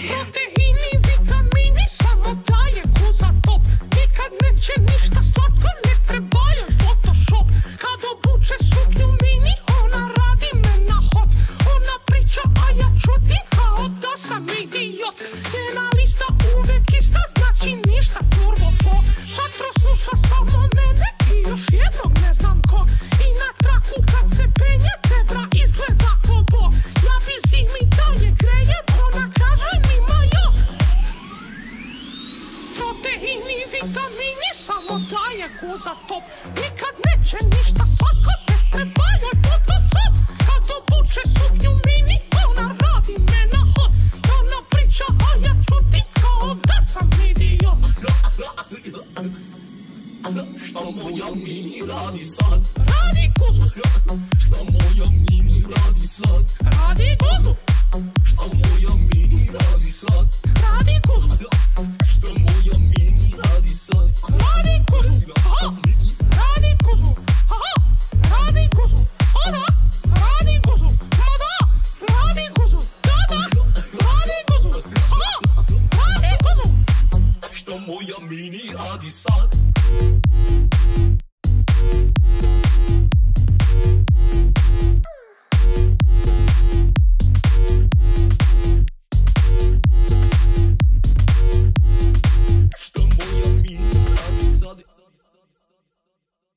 Proteini, vitamini, samo daje guza top. Nikad neće ništa slatko, ne treba joj Photoshop. Kad obuče suknju mini, ona radi me na hot. Ona priča, a ja čutim kao da sam idiot. Njena lista uvek ista, znači ništa turbo po. Šatro sluša samo mene i još jednog ne znam kog. I na traku kad se penje, tebra izgleda ko bog. Ja bi zimi dalje grejem, ona kaže mi majo. Proteini, vitamini, samo daje guza top. Nikad neće ništa slatko,